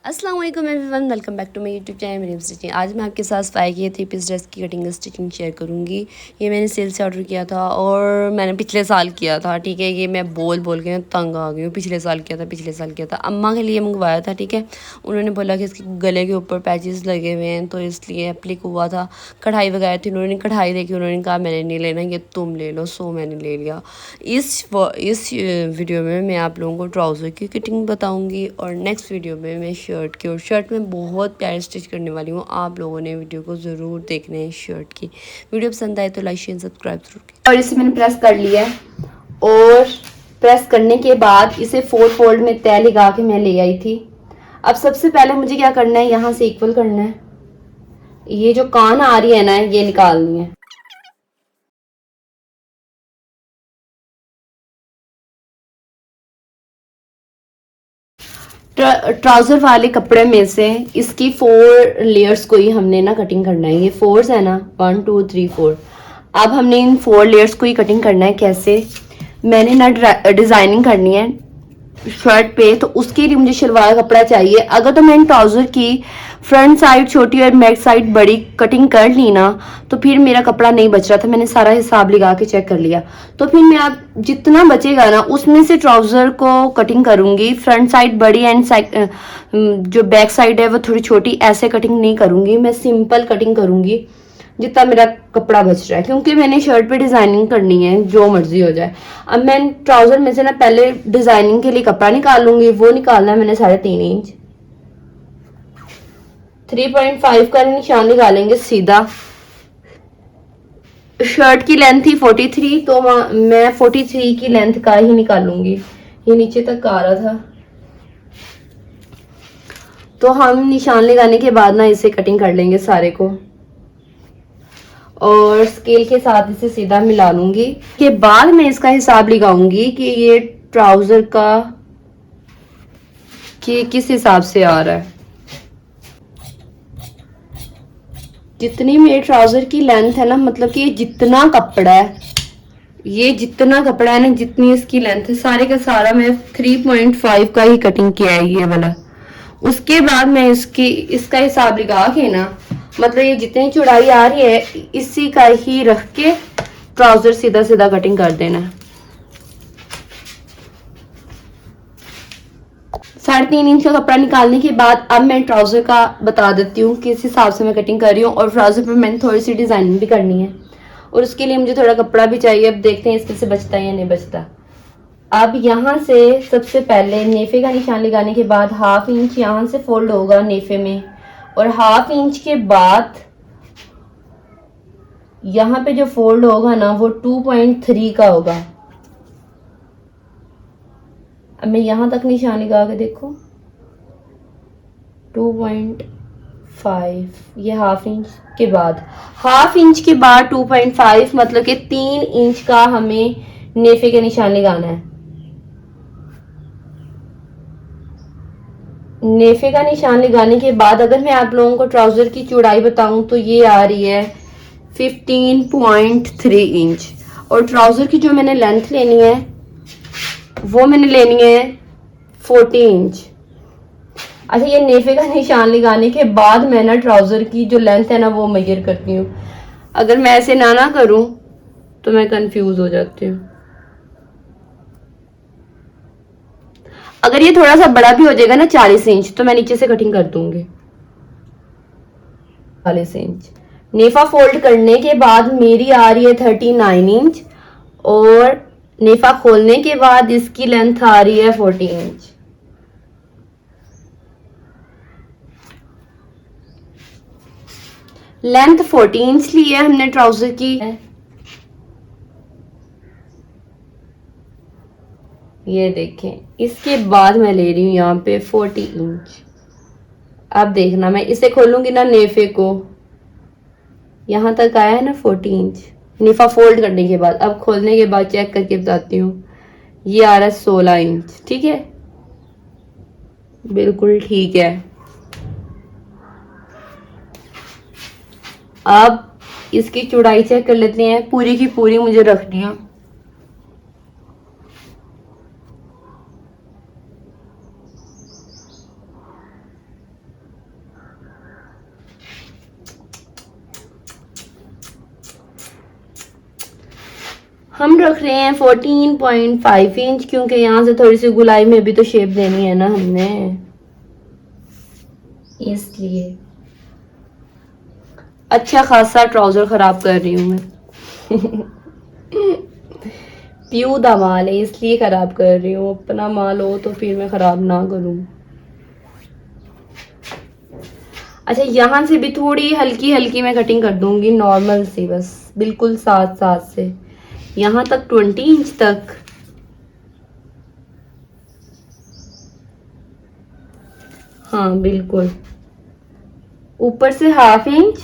अस्सलाम वालेकुम everyone, welcome back to my YouTube channel मेरी स्टिचिंग। आज मैं आपके साथ स्पाई की 3 पीस ड्रेस की कटिंग स्टिचिंग शेयर करूँगी। ये मैंने सेल से ऑर्डर किया था और मैंने पिछले साल किया था। ठीक है, ये मैं बोल के तंग आ गई हूँ। पिछले साल किया था अम्मा के लिए मंगवाया था। ठीक है, उन्होंने बोला कि इसके गले के ऊपर पैचेस लगे हुए हैं तो इसलिए एप्लिक हुआ था। कढ़ाई वगैरह थी, उन्होंने कढ़ाई देखी, उन्होंने कहा मैंने नहीं लेना, ये तुम ले लो। सो मैंने ले लिया। इस वीडियो में मैं आप लोगों को ट्राउज़र की कटिंग बताऊँगी और नेक्स्ट वीडियो में मैं शर्ट में बहुत प्यारे स्टिच करने वाली हूँ। आप लोगों ने वीडियो को ज़रूर देखना है। शर्ट की वीडियो पसंद आए तो लाइक शेयर सब्सक्राइब जरूर कीजिए। और इसे मैंने प्रेस कर लिया है और प्रेस करने के बाद इसे 4 फोल्ड में तय लगा के मैं ले आई थी। अब सबसे पहले मुझे क्या करना है, यहाँ से इक्वल करना है। ये जो कान आ रही है ना, ये निकालनी है। ट्राउजर वाले कपड़े में से इसकी 4 लेयर्स को ही हमने ना कटिंग करना है। ये 4 है ना, 1 2 3 4। अब हमने इन 4 लेयर्स को ही कटिंग करना है। कैसे, मैंने ना डिजाइनिंग करनी है शर्ट पे, तो उसके लिए मुझे शलवार कपड़ा चाहिए। अगर तो मैंने ट्राउजर की फ्रंट साइड छोटी और बैक साइड बड़ी कटिंग कर ली ना, तो फिर मेरा कपड़ा नहीं बच रहा था। मैंने सारा हिसाब लगा के चेक कर लिया। तो फिर मैं अब जितना बचेगा ना उसमें से ट्राउजर को कटिंग करूंगी। फ्रंट साइड बड़ी एंड साइड जो बैक साइड है वो थोड़ी छोटी, ऐसे कटिंग नहीं करूंगी। मैं सिंपल कटिंग करूंगी जितना मेरा कपड़ा बच रहा है, क्योंकि मैंने शर्ट पे डिजाइनिंग करनी है जो मर्जी हो जाए। अब मैं ट्राउजर में से ना पहले डिजाइनिंग के लिए कपड़ा निकाल लूंगी। वो निकालना है मैंने 3.5 इंच। 3.5 का निशान निकालेंगे सीधा। शर्ट की लेंथ थी 43, तो मैं 43 की लेंथ का ही निकालूंगी। ये नीचे तक आ रहा था, तो हम निशान लगाने के बाद ना इसे कटिंग कर लेंगे सारे को और स्केल के साथ इसे सीधा मिला लूंगी। के बाद मैं इसका हिसाब लगाऊंगी कि ये ट्राउजर का कि किस हिसाब से आ रहा है। जितनी मेरे ट्राउजर की लेंथ है ना, मतलब कि जितना कपड़ा है, ये जितना कपड़ा है ना, जितनी इसकी लेंथ है, सारे का सारा मैं 3.5 का ही कटिंग किया है ये वाला। उसके बाद मैं इसका हिसाब लगा के ना, मतलब ये जितनी चौड़ाई आ रही है इसी का ही रख के ट्राउजर सीधा सीधा कटिंग कर देना है। 3.5 इंच का कपड़ा निकालने के बाद अब मैं ट्राउजर का बता देती हूँ किस हिसाब से मैं कटिंग कर रही हूँ। और ट्राउजर पर मैंने थोड़ी सी डिजाइनिंग भी करनी है और उसके लिए मुझे थोड़ा कपड़ा भी चाहिए। अब देखते हैं इसमें से बचता है या नहीं बचता। अब यहाँ से सबसे पहले नेफे का निशान लगाने के बाद 1/2 इंच यहाँ से फोल्ड होगा नेफे में, और 1/2 इंच के बाद यहाँ पे जो फोल्ड होगा ना वो 2.3 का होगा। अब मैं यहाँ तक निशान लगा के देखो, 2.5, ये 1/2 इंच के बाद, 1/2 इंच के बाद 2.5, मतलब कि 3 इंच का हमें नेफे के निशान लगाना है। नेफे का निशान लगाने के बाद अगर मैं आप लोगों को ट्राउजर की चौड़ाई बताऊं तो ये आ रही है 15.3 इंच। और ट्राउजर की जो मैंने लेंथ लेनी है वो मैंने लेनी है 40 इंच। अच्छा, ये नेफे का निशान लगाने के बाद मैं ना ट्राउजर की जो लेंथ है ना वो मेजर करती हूँ। अगर मैं ऐसे ना करूं तो मैं कंफ्यूज हो जाती हूँ। अगर ये थोड़ा सा बड़ा भी हो जाएगा ना 40 इंच, तो मैं नीचे से कटिंग कर दूंगी 40 इंच। नेफा फोल्ड करने के बाद मेरी आ रही है 39 इंच और नेफा खोलने के बाद इसकी लेंथ आ रही है 40 इंच। लेंथ 40 इंच ली है हमने ट्राउजर की। ये देखें, इसके बाद मैं ले रही हूँ यहाँ पे 40 इंच। अब देखना, मैं इसे खोलूंगी ना नेफे को, यहाँ तक आया है ना 40 इंच नेफा फोल्ड करने के बाद। अब खोलने के बाद चेक करके बताती हूँ, ये आ रहा है 16 इंच। ठीक है, बिल्कुल ठीक है। अब इसकी चौड़ाई चेक कर लेते हैं, पूरी की पूरी मुझे रखनी है। हम रख रहे हैं 14.5 इंच, क्योंकि यहाँ से थोड़ी सी गुलाई में भी तो शेप देनी है ना हमने, इसलिए। अच्छा खासा ट्राउजर खराब कर रही हूँ मैं। प्यू दा माल है इसलिए खराब कर रही हूँ, अपना माल हो तो फिर मैं खराब ना करूँ। अच्छा, यहाँ से भी थोड़ी हल्की हल्की मैं कटिंग कर दूंगी, नॉर्मल सी, बस बिल्कुल साथ साथ से यहाँ तक 20 इंच तक। हाँ बिल्कुल, ऊपर से ½ इंच,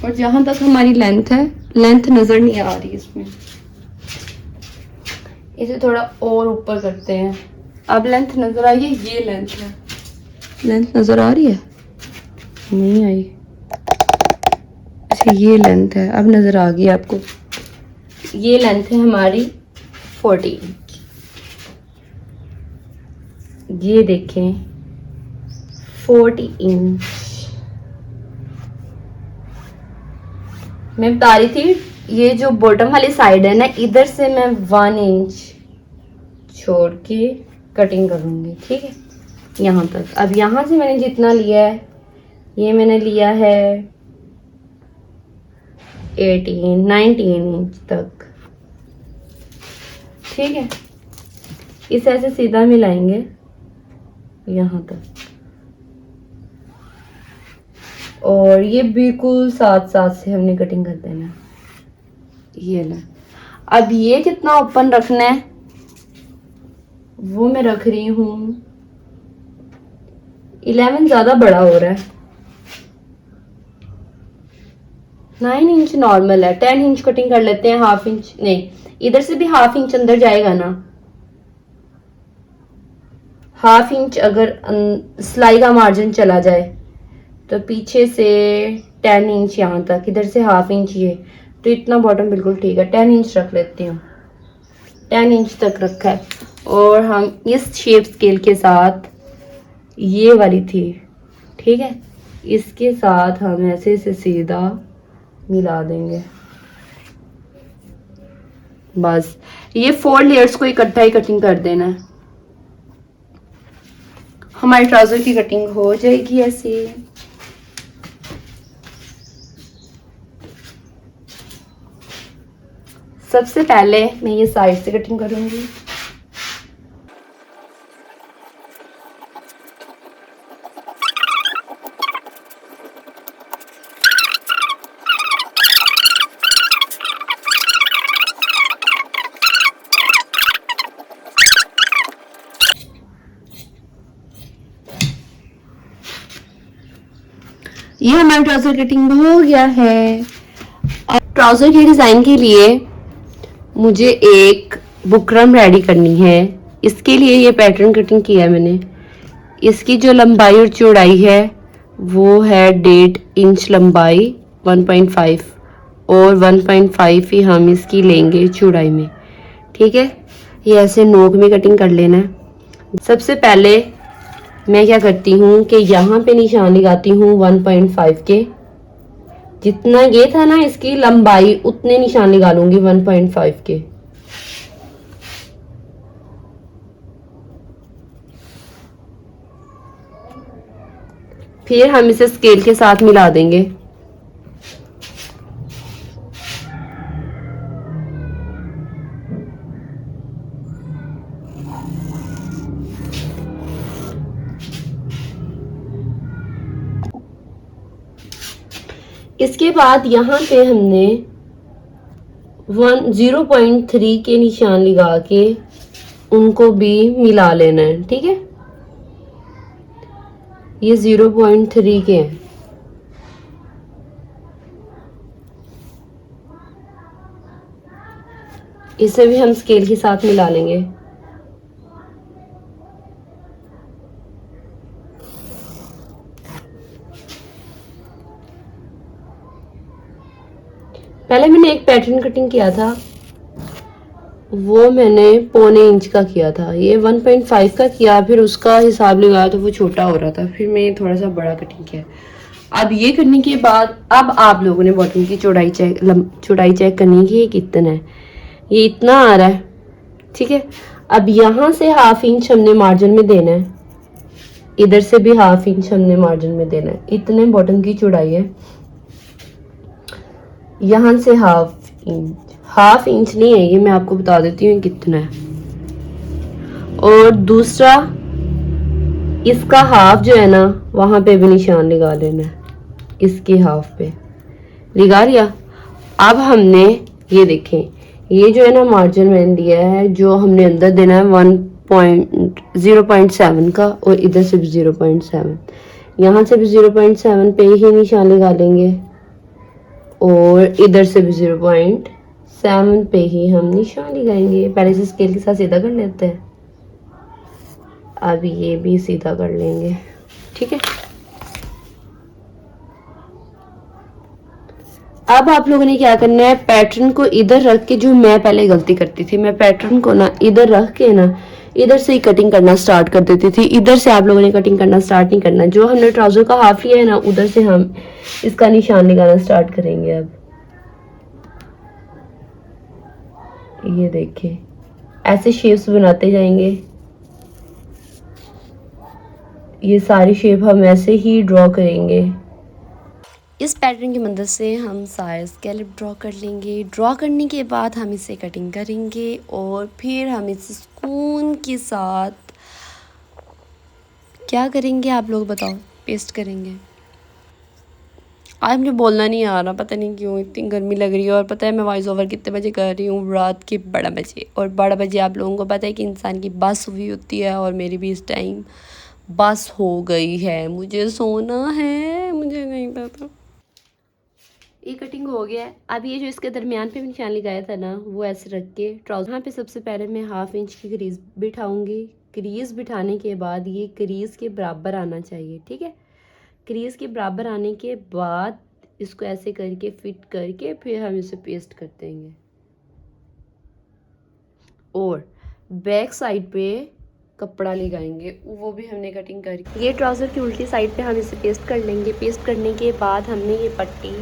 और जहां तक हमारी लेंथ है, लेंथ नजर नहीं आ रही इसमें, इसे थोड़ा और ऊपर करते हैं। अब लेंथ नजर आई है, ये लेंथ है, लेंथ नजर आ रही है, नहीं आई। अच्छा ये लेंथ है, अब नजर आ गई आपको। ये लेंथ है हमारी 40 इंच, ये देखें 40 इंच। मैं बता रही थी ये जो बॉटम वाली साइड है ना, इधर से मैं 1 इंच छोड़ के कटिंग करूंगी, ठीक है, यहाँ तक। अब यहाँ से मैंने जितना लिया है, ये मैंने लिया है 19 इंच तक, ठीक है। इसे ऐसे सीधा मिलाएंगे यहाँ तक, और ये बिल्कुल साथ साथ से हमने कटिंग कर देना, ये ना। अब ये कितना ओपन रखना है वो मैं रख रही हूँ 11, ज्यादा बड़ा हो रहा है, 9 इंच नॉर्मल है, 10 इंच कटिंग कर लेते हैं, ½ इंच नहीं, इधर से भी ½ इंच अंदर जाएगा ना, ½ इंच अगर सिलाई का मार्जिन चला जाए तो पीछे से 10 इंच यहाँ तक, इधर से ½ इंच, ये तो इतना बॉटम बिल्कुल ठीक है। 10 इंच रख लेती हूँ, 10 इंच तक रखा है। और हम इस शेप स्केल के साथ, ये वाली थी, ठीक है, इसके साथ हम ऐसे से सीधा मिला देंगे, बस। ये 4 लेयर्स को इकट्ठा ही कटिंग कर देना है, हमारे ट्राउजर की कटिंग हो जाएगी ऐसे। सबसे पहले मैं ये साइड से कटिंग करूंगी, ये हमारा ट्राउजर कटिंग हो गया है। अब ट्राउजर के डिजाइन के लिए मुझे एक बुकरम रेडी करनी है, इसके लिए ये पैटर्न कटिंग किया है मैंने। इसकी जो लंबाई और चौड़ाई है वो है 1.5 इंच लंबाई, 1.5, और 1.5 ही हम इसकी लेंगे चौड़ाई में, ठीक है। ये ऐसे नोक में कटिंग कर लेना है। सबसे पहले मैं क्या करती हूँ कि यहाँ पे निशान लगाती हूँ 1.5 के, जितना ये था ना इसकी लंबाई, उतने निशान लगा लूंगी 1.5 के। फिर हम इसे स्केल के साथ मिला देंगे। इसके बाद यहाँ पे हमने 0.3 के निशान लगा के उनको भी मिला लेना है, ठीक है। ये 0.3 के हैं, इसे भी हम स्केल के साथ मिला लेंगे। पहले मैंने एक पैटर्न कटिंग किया था, वो मैंने 0.25 इंच का किया था, ये 1.5 का किया, फिर उसका हिसाब लगाया तो वो छोटा हो रहा था, फिर मैं थोड़ा सा बड़ा कटिंग किया। अब ये करने के बाद अब आप लोगों ने बॉटम की चौड़ाई चेक करनी है कि ये कितना है। ये इतना आ रहा है, ठीक है। अब यहाँ से ½ इंच हमने मार्जिन में देना है, इधर से भी ½ इंच हमने मार्जिन में देना है। इतने बॉटम की चौड़ाई है। यहाँ से ½ इंच नहीं है, ये मैं आपको बता देती हूँ कितना है। और दूसरा इसका हाफ जो है ना, वहां पे भी निशान लगा लेना है, इसके हाफ पे लगा लिया। अब हमने ये देखें, ये जो है ना मार्जिन मैंने दिया है, जो हमने अंदर देना है 0.7 का, और इधर से भी 0.7, यहाँ से भी 0.7 पे ही निशान लगा लेंगे, और इधर से भी 0.7 पे ही हम निशान लगाएंगे। पहले से स्केल के साथ सीधा कर लेते हैं। अब ये भी सीधा कर लेंगे, ठीक है। अब आप लोगों ने क्या करना है, पैटर्न को इधर रख के, जो मैं पहले गलती करती थी, मैं पैटर्न को ना इधर रख के ना इधर से ही कटिंग करना स्टार्ट कर देती थी। इधर से आप लोगों ने कटिंग करना स्टार्ट नहीं करना। जो हमने ट्राउजर का हाफ लिया है ना, उधर से हम इसका निशान लगाना स्टार्ट करेंगे। अब ये देखिए, ऐसे शेप्स बनाते जाएंगे। ये सारी शेप हम ऐसे ही ड्रॉ करेंगे। इस पैटर्न की मदद से हम सारे स्केलप ड्रॉ कर लेंगे। ड्रॉ करने के बाद हम इसे कटिंग करेंगे और फिर हम इसे सुकून के साथ क्या करेंगे, आप लोग बताओ, पेस्ट करेंगे। आज मुझे बोलना नहीं आ रहा, पता नहीं क्यों, इतनी गर्मी लग रही है। और पता है मैं वॉइस ओवर कितने बजे कर रही हूँ, रात के 12 बजे। और 12 बजे आप लोगों को पता है कि इंसान की बस हुई होती है, और मेरी भी इस टाइम बस हो गई है। मुझे सोना है, मुझे नहीं पता। ये कटिंग हो गया है। अब ये जो इसके दरमियान पे निशान लगाया था ना, वो ऐसे रख के ट्राउजर यहाँ पे सबसे पहले मैं ½ इंच की क्रीज बिठाऊंगी। क्रीज बिठाने के बाद ये क्रीज के बराबर आना चाहिए, ठीक है। क्रीज के बराबर आने के बाद इसको ऐसे करके फिट करके फिर हम इसे पेस्ट कर देंगे। और बैक साइड पे कपड़ा लगाएंगे, वो भी हमने कटिंग करके, ये ट्राउज़र की उल्टी साइड पे हम इसे पेस्ट कर लेंगे। पेस्ट करने के बाद हमने ये पट्टी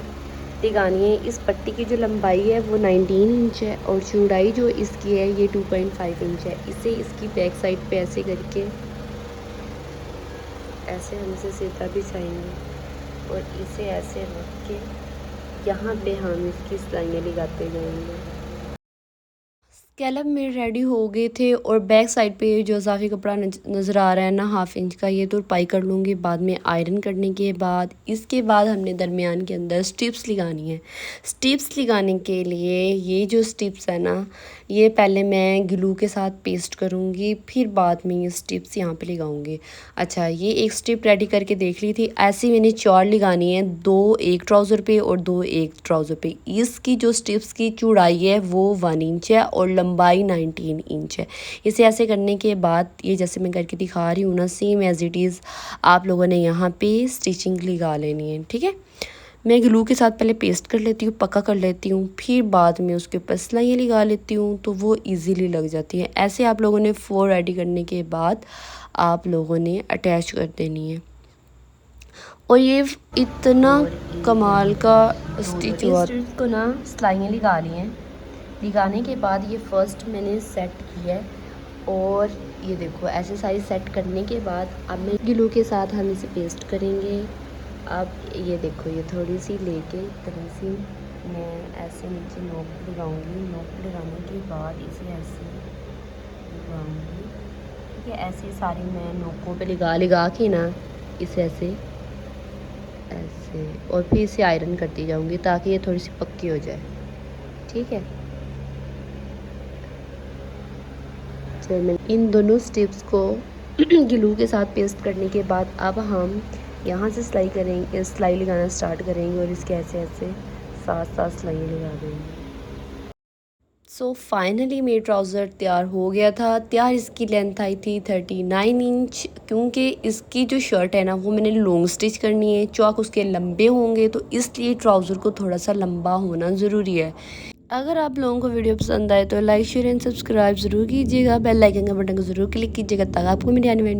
लगानी है। इस पट्टी की जो लंबाई है वो 19 इंच है, और चौड़ाई जो इसकी है ये 2.5 इंच है। इसे इसकी बैक साइड पे ऐसे करके ऐसे हम इसे सीधा बिछाएंगे, और इसे ऐसे रख के यहाँ पे हम इसकी सिलाइयाँ लगाते जाएंगे। स्कैलप में रेडी हो गए थे। और बैक साइड पे जो इजाफी कपड़ा नज़र आ रहा है ना ½ इंच का, ये तो तुरपाई कर लूँगी बाद में आयरन करने के बाद। इसके बाद हमने दरमियान के अंदर स्ट्रिप्स लगानी है। स्ट्रिप्स लगाने के लिए ये जो स्ट्रिप्स है ना, ये पहले मैं ग्लू के साथ पेस्ट करूँगी, फिर बाद में ये स्ट्रिप्स यहाँ पे लगाऊँगी। अच्छा, ये एक स्ट्रिप रेडी करके देख ली थी। ऐसे मैंने 4 लगानी है, 2 एक ट्राउज़र पे और 2 एक ट्राउज़र पे। इसकी जो स्ट्रिप्स की चौड़ाई है वो 1 इंच है और लंबाई 19 इंच है। इसे ऐसे करने के बाद ये जैसे मैं करके दिखा रही हूँ ना, सेम एज इट इज़ आप लोगों ने यहाँ पे स्टिचिंग लगा लेनी है, ठीक है। मैं ग्लू के साथ पहले पेस्ट कर लेती हूँ, पक्का कर लेती हूँ, फिर बाद में उसके ऊपर सिलाइयाँ लगा लेती हूँ, तो वो इजीली लग जाती है। ऐसे आप लोगों ने 4 रेडी करने के बाद आप लोगों ने अटैच कर देनी है। और ये इतना कमाल का स्टिच हुआ को ना, सिलाइयाँ लगा ली हैं। लगाने के बाद ये फर्स्ट मैंने सेट किया है, और ये देखो ऐसे सारी सेट करने के बाद अब मैं ग्लू के साथ हम इसे पेस्ट करेंगे। अब ये देखो, ये थोड़ी सी लेके तरह सी मैं ऐसे नीचे नोक लगाऊंगी। नोक लगाने के बाद इसे ऐसे लगाऊंगी, ठीक है। ऐसे सारी मैं नोकों पे लगा के ना इसे ऐसे ऐसे, और फिर इसे आयरन करती जाऊंगी ताकि ये थोड़ी सी पक्की हो जाए, ठीक है। चलो, मैं इन दोनों स्टिप्स को ग्लू के साथ पेस्ट करने के बाद अब हम यहाँ से सिलाई करेंगे, सिलाई लगाना स्टार्ट करेंगे, और इसके ऐसे ऐसे साथ साथ सिलाई लगा देंगे। सो फाइनली मेरा ट्राउज़र तैयार हो गया था। तैयार इसकी लेंथ आई थी 39 इंच, क्योंकि इसकी जो शर्ट है ना वो मैंने लॉन्ग स्टिच करनी है, चौक उसके लंबे होंगे, तो इसलिए ट्राउज़र को थोड़ा सा लंबा होना ज़रूरी है। अगर आप लोगों को वीडियो पसंद आए तो लाइक शेयर एंड सब्सक्राइब ज़रूर कीजिएगा। बेल आइकन का बटन को ज़रूर क्लिक कीजिएगा ताकि आपको मेरी आने वाली